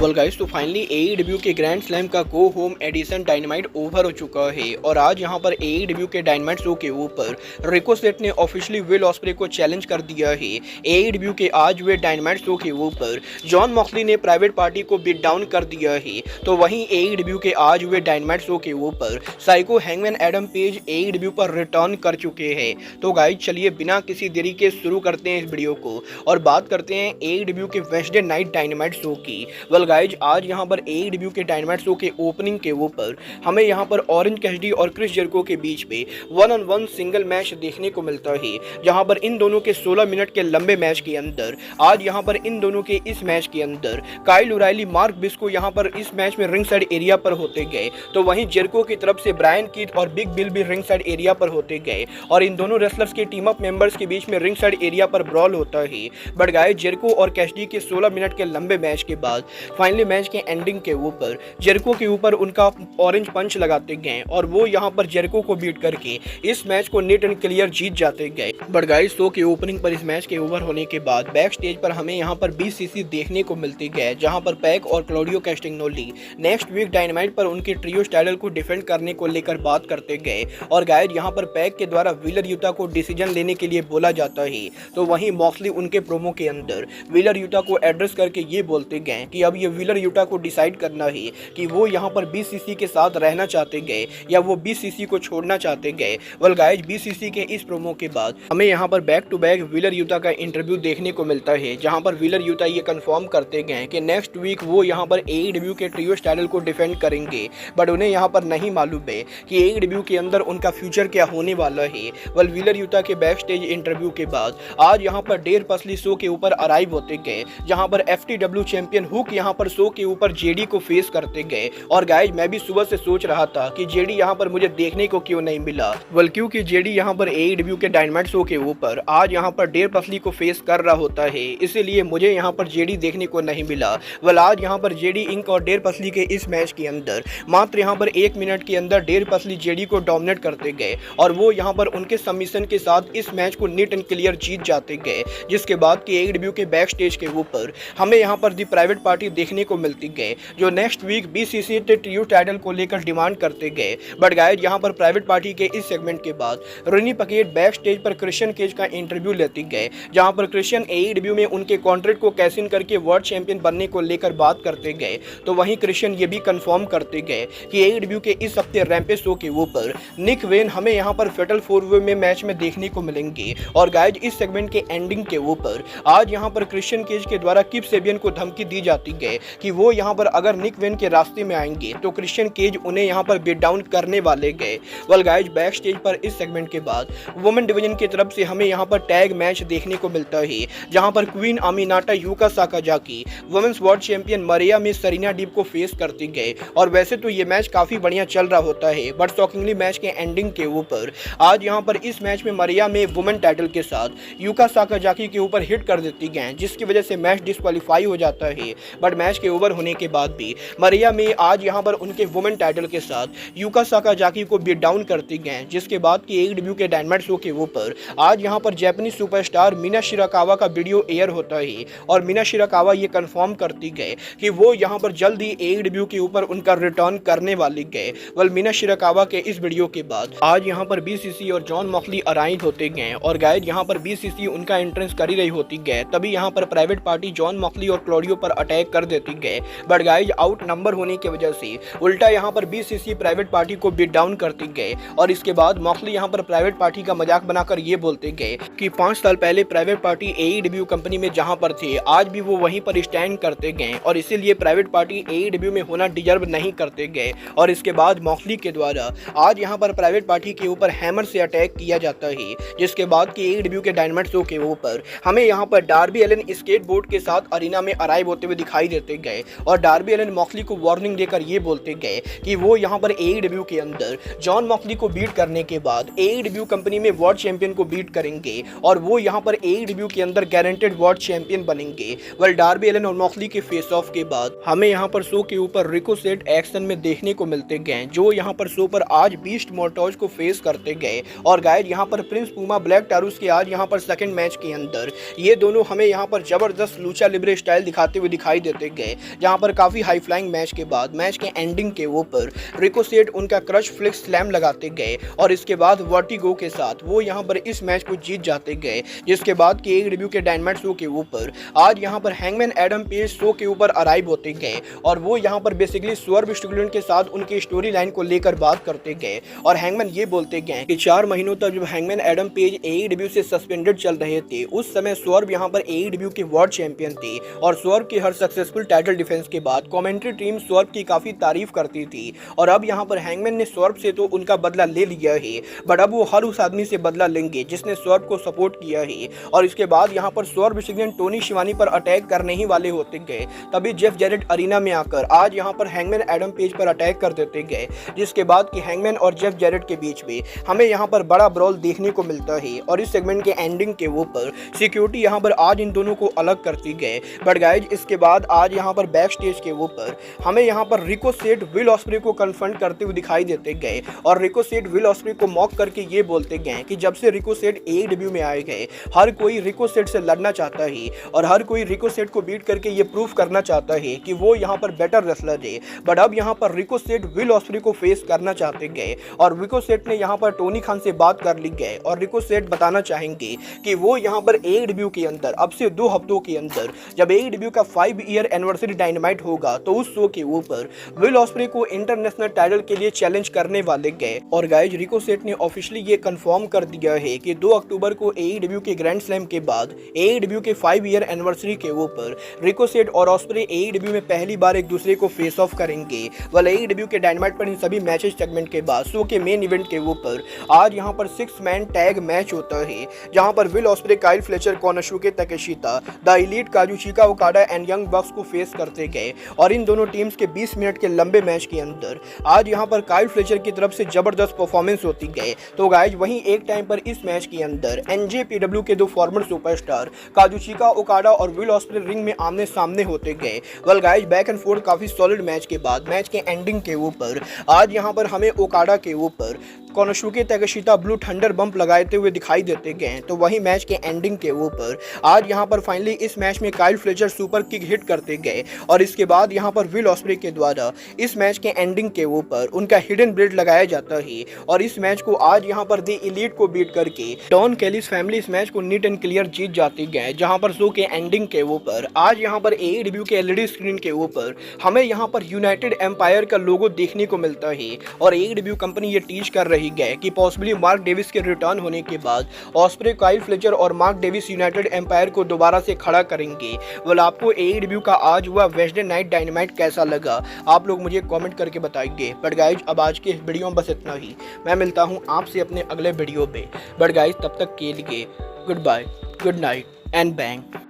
Well guys, तो finally AEW के grand slam का go home edition dynamite over हो चुका है और आज यहां पर एईडब्ल्यू के डायनामाइट शो के ऊपर रिको सेट ने ऑफिशियली विल ऑस्प्रे को चैलेंज कर दिया है। एईडब्ल्यू के आज हुए डायनामाइट शो के ऊपर जॉन मॉक्सली ने प्राइवेट पार्टी को बीट डाउन कर दिया है, तो वहीं एईडब्ल्यू के आज हुए डायनामाइट शो के ऊपर psycho hangman Adam page AEW पर रिटर्न कर चुके हैं। तो गाइस चलिए बिना किसी देरी के शुरू करते हैं इस वीडियो को और बात करते हैं एईडब्ल्यू के वेडनेसडे नाइट डायनामाइट शो की। वेल गाइज, आज यहां पर एईडब्ल्यू के डायनामाइट शो के ओपनिंग के ऊपर हमें यहां पर ऑरेंज कैसिडी और क्रिस जेरिको के बीच में 1-on-1 सिंगल मैच देखने को मिलता है, जहां पर इन दोनों के 16 मिनट के लंबे मैच के अंदर आज यहां पर इन दोनों के इस मैच के अंदर काइल ओराइली मार्क बिस्को यहां पर इस मैच में रिंग साइड एरिया पर होते गए, तो वहीं जेरिको की तरफ से ब्रायन कीथ और बिग बिल भी रिंग साइड एरिया पर होते गए और इन दोनों रेसलर्स के टीम अप मेंबर्स के बीच में रिंग साइड एरिया पर ब्रॉल होता है। बट गाइस, जेरिको और कैसिडी के 16 मिनट के लंबे मैच के बाद फाइनली मैच के एंडिंग के ऊपर जेरिको के ऊपर उनका ऑरेंज पंच लगाते गए और वो यहां पर जेरिको को बीट करके इस मैच को नेट एंड क्लियर जीत जाते गए। बट गाइस, शो के ओपनिंग पर इस मैच के ओवर होने के बाद बैक स्टेज पर हमें यहां पर बीसीसी देखने को मिलते गए, जहां पर पैक और क्लॉडियो कैस्टिग्नोली नेक्स्ट वीक डायनामाइट पर उनके ट्रियो टाइटल को डिफेंड करने को लेकर बात करते गए और गाइस यहां पर पैक के द्वारा व्हीलर यूटा को डिसीजन लेने के लिए बोला जाता है, तो वहीं मॉक्सली उनके प्रोमो के अंदर व्हीलर यूटा को एड्रेस करके ये बोलते गए कि अब ये व्हीलर यूटा को डिसाइड करना है कि वो यहाँ पर बीसीसी के साथ रहना चाहते गए या वो बीसीसी को छोड़ना चाहते गए। वेल गाइस, बीसीसी के इस प्रोमो के बाद हमें यहाँ पर back to back Wheeler Utah का इंटरव्यू देखने को मिलता है, जहाँ पर व्हीलर यूटा ये कंफर्म करते गए कि नेक्स्ट वीक वो यहाँ पर एईडब्ल्यू के ट्रियो टाइटल को डिफेंड करेंगे। बट उन्हें यहाँ पर नहीं मालूम है कि एईडब्ल्यू के अंदर उनका फ्यूचर क्या होने वाला है। वेल, व्हीलर यूटा के बैक स्टेज इंटरव्यू के बाद आज यहाँ पर डेर पसली शो के ऊपर अराइव होते गए, जहाँ पर एफटीडब्ल्यू चैंपियन हुक यहाँ पर शो के ऊपर जेडी को फेस करते गए। और गाइस, मैं भी सुबह से सोच रहा था कि जेडी यहाँ पर मुझे देखने को क्यों नहीं मिला। वेल, क्योंकि जेडी यहाँ पर एईडब्ल्यू के डायनामाइट शो के ऊपर आज यहाँ पर डेर पसली को फेस कर रहा होता है, इसीलिए मुझे यहाँ पर जेडी देखने को नहीं मिला। वेल, आज यहाँ पर जेडी इंक और डेर पसली के इस मैच के अंदर मात्र यहाँ पर 1 मिनट के अंदर डेर पसली जेडी को डोमिनेट करते गए और वो यहाँ पर उनके सबमिशन के साथ इस मैच को नीट एंड क्लियर जीत जाते गए। जिसके बाद कि एईडब्ल्यू के बैक स्टेज के ऊपर हमें यहाँ पर दी प्राइवेट पार्टी देखने को मिलती गए, जो नेक्स्ट वीक बीसीसी के ट्रियो टाइटल को लेकर डिमांड करते गए। बट गाइस, यहाँ पर प्राइवेट पार्टी के इस सेगमेंट के बाद रोनी पकेट बैक स्टेज पर क्रिश्चियन केज का इंटरव्यू लेते गए, जहाँ पर क्रिश्चियन एईडब्ल्यू में उनके कॉन्ट्रैक्ट को कैश इन करके वर्ल्ड चैंपियन बनने को लेकर बात करते गए, तो वहीं क्रिश्चियन ये भी कंफर्म करते गए कि एईडब्ल्यू के इस हफ्ते रैंपेज शो के ऊपर निक वेन हमें यहाँ पर फेटल 4-वे में मैच में देखने को मिलेंगे। और गाइस, इस सेगमेंट के एंडिंग के ऊपर आज यहाँ पर क्रिश्चियन केज के द्वारा किप सेबियन को धमकी दी जाती है कि वो यहाँ पर अगर निक वेन के रास्ते में आएंगे तो क्रिश्चियन केज उन्हें यहाँ पर बीट डाउन करने वाले गए। वेल गाइस, बैक स्टेज पर इस सेगमेंट के बाद वुमेन डिवीजन की तरफ से हमें यहाँ पर टैग मैच देखने को मिलता है, जहाँ पर queen Aminata Yuka Sakazaki women's world champion Mariah May Serena deep को फेस करते गए। और वैसे तो ये मैच काफी बढ़िया चल रहा होता है, बट शॉकिंगली मैच के एंडिंग के ऊपर आज यहाँ पर इस मैच में मरिया में वुमेन टाइटल के साथ यूका साकाजाकी के ऊपर हिट कर देती गए, जिसकी वजह से मैच डिस्क्वालीफाई हो जाता है। बट मैच के ओवर होने के बाद भी मरिया में आज यहाँ पर उनके वुमेन टाइटल के साथ यूका साकाजाकी को बीट डाउन करती गए, जिसके बाद कि एईडब्ल्यू के डायनामाइट शो के ऊपर आज यहाँ पर जापानीज सुपरस्टार मीना शिराकावा का वीडियो एयर होता है और मीना शिराकावा ये कंफर्म करती गए कि वो यहाँ पर जल्द ही एईडब्ल्यू के ऊपर उनका रिटर्न करने वाली गए। वेल, मीना शिराकावा के इस वीडियो के बाद आज यहाँ पर बीसीसी और जॉन मॉक्सली अराइव होते गए और गाइस यहाँ पर बीसीसी उनका एंट्रेंस कर ही रही होती गए, तभी यहाँ पर प्राइवेट पार्टी जॉन मॉक्सली और क्लॉडियो पर अटैक कर देती गए। बट गाइस, आउट नंबर होने की वजह से उल्टा यहाँ पर बीसीसी प्राइवेट पार्टी को बीट डाउन करती गए और इसके बाद मॉक्सली यहाँ पर प्राइवेट पार्टी का मजाक बनाकर ये बोलते गए कि 5 साल पहले प्राइवेट पार्टी एईडब्ल्यू कंपनी में जहाँ पर थे आज भी वो वहीं पर स्टैंड करते गए और इसीलिए प्राइवेट पार्टी एईडब्ल्यू में होना डिजर्व नहीं करते गए। और इसके बाद मॉक्सली के द्वारा आज यहाँ पर प्राइवेट पार्टी के ऊपर हैमर से अटैक किया जाता है, जिसके बाद कि एईडब्ल्यू के डायनामाइट शो के ऊपर हमें यहाँ पर डार्बी एलन स्केटबोर्ड के साथ अरीना में अराइव होते हुए दिखाई देते गए और डार्बी एलन मॉक्सली को वार्निंग देकर ये बोलते गए कि वो यहाँ पर एईडब्ल्यू के अंदर जॉन मॉक्सली को बीट करने के बाद एईडब्ल्यू कंपनी में वर्ल्ड चैंपियन को बीट करेंगे और वो यहाँ पर एईडब्ल्यू के अंदर गारंटेड वर्ल्ड चैंपियन बनेंगे। वेल, डार्बी एलन और मॉक्सली के फेस ऑफ के बाद हमें यहाँ पर शो के ऊपर रिको सेट एक्शन में देखने को मिलते गए, जो यहाँ पर शो पर आज बीस्ट मोर्टोज को फेस करते गए। और गाइस, यहाँ पर प्रिंस पूमा ब्लैक टारूस के आज यहाँ पर सेकंड मैच के अंदर ये दोनों हमें यहाँ पर जबरदस्त लूचा लिब्रे स्टाइल दिखाते हुए दिखाई देते गए, जहां पर काफी हाई फ्लाइंग मैच के बाद मैच के एंडिंग के ऊपर रिकोसेट उनका क्रश फ्लिक्स स्लैम लगाते गए और इसके बाद वर्टिगो के साथ वो यहां पर इस मैच को जीत जाते गए। जिसके बाद के AEW के डायनामाइट शो के ऊपर आज यहां पर हैंगमैन एडम पेज शो के ऊपर अराइव होते गए और वो यहां पर बेसिकली स्वर्व स्ट्रिकलैंड के साथ उनकी स्टोरी लाइन को लेकर बात करते गए और हैंगमैन ये बोलते गए कि 4 महीनों तक जब हैंगमैन एडम पेज AEW से सस्पेंडेड चल रहे थे, उस समय स्वर्व यहां पर AEW के वर्ल्ड चैंपियन थे और स्वर्व के हर सक्सेसफुल टाइटल डिफेंस के बाद कमेंट्री टीम स्वर्व की काफी तारीफ करती थी और अब यहां पर हैंगमैन ने स्वर्व से तो उनका बदला ले लिया है, बट अब वो हर उस आदमी से बदला लेंगे जिसने स्वर्व को सपोर्ट किया है। और इसके बाद यहां पर स्वर्व स्ट्रिकलैंड टोनी शिवानी पर अटैक करने ही वाले होते गए, तभी जेफ जैरेट अरीना में आकर आज यहां पर हैंगमैन एडम पेज पर अटैक कर देते गए, जिसके बाद कि हैंगमैन और जेफ जैरेट के बीच में हमें यहां पर बड़ा ब्रॉल देखने को मिलता है और इस सेगमेंट के एंडिंग के ऊपर सिक्योरिटी यहां पर आज इन दोनों को अलग करती गए। बट गाइज इसके बाद आज यहां पर बैक स्टेज के ऊपर हमें यहां पर रिकोसेट विल ऑस्प्रे को कन्फ्रंट करते हुए दिखाई देते गए और रिकोसेट विल ऑस्प्रे को मॉक करके ये बोलते गए कि जब से रिकोसेट AEW में आए गए हर कोई रिकोसेट से लड़ना चाहता है और हर कोई रिकोसेट को बीट करके ये प्रूफ करना चाहता है कि वो यहाँ पर बेटर रेसलर है। बट अब यहाँ पर रिकोसेट विल ऑस्प्रे को फेस करना चाहते गए और रिकोसेट ने यहाँ पर टोनी खान से बात कर ली गए और रिकोसेट बताना चाहेंगे कि वो यहाँ पर AEW के अंदर अब से 2 हफ्तों के अंदर जब AEW का 5 ईयर एनिवर्सरी डायनामाइट होगा तो उस शो के ऊपर विल ऑस्प्रे को इंटरनेशनल टाइटल के लिए चैलेंज करने वाले गए। और गाइज रिकोसेट ने ऑफिशियली ये कंफर्म कर दिया है कि 2 अक्टूबर को AEW के ग्रैंड स्लैम के बाद AEW के 5 ईयर एनिवर्सरी के ऊपर रिकोसेट और ऑस्प्रे AEW में पहली बार एक दूसरे को फेस ऑफ करेंगे। वाला AEW के डायनामाइट पर इन सभी मैचेस सेगमेंट के बाद शो के मेन इवेंट के ऊपर आज यहां पर 6 मैन टैग मैच होता है, जहां पर Will Ospreay, Kyle Fletcher, Konosuke Takeshita, the Elite, Kazuchika Okada and Young Bucks को फेस करते गए और इन दोनों टीम्स के 20 मिनट के लंबे मैच के अंदर आज यहां पर काइल फ्लेचर की तरफ से जबरदस्त परफॉर्मेंस होती गए। तो गाइज वहीं एक टाइम पर इस मैच के अंदर NJPW के 2 फॉर्मर सुपरस्टार काजुचिका ओकाडा और विल ऑस्प्रे रिंग में आमने सामने होते गए। Well guys back and fourth काफी सॉलिड मैच के बाद मैच के एंडिंग के ऊपर आज यहां पर हमें ओकाडा के ऊपर Konosuke Takeshita blue thunder bump लगाते हुए दिखाई देते गए। तो वही मैच के एंडिंग के ऊपर आज यहां पर फाइनली इस मैच में Kyle Fletcher super kick hit करते गए और इसके बाद यहां पर विल ऑस्प्रे के द्वारा इस मैच के एंडिंग के ऊपर उनका हिडन ब्लेड लगाया जाता है और इस मैच को आज यहां पर द एलीट को बीट करके डॉन कैलिस फैमिली इस मैच को नीट एंड क्लियर जीत जाती गए। जहां पर शो के एंडिंग के ऊपर आज यहां पर AEW के LED स्क्रीन के ऊपर हमें यहां पर यूनाइटेड एम्पायर का लोगो देखने को मिलता है और AEW कंपनी ये टीच कर रही है कि पॉसिबली मार्क डेविस के रिटर्न होने के बाद ऑस्प्रे, काइल फ्लेचर और मार्क डेविस यूनाइटेड एम्पायर को दोबारा से खड़ा करेंगे। वेल आपको AEW का आज हुआ वेडनेसडे नाइट डायनामाइट कैसा लगा आप लोग मुझे कमेंट करके बताइए। बट गाइज अब आज के इस वीडियो में बस इतना ही, मैं मिलता हूं आपसे अपने अगले वीडियो में। बट गाइज तब तक के लिए good bye, good night and bang.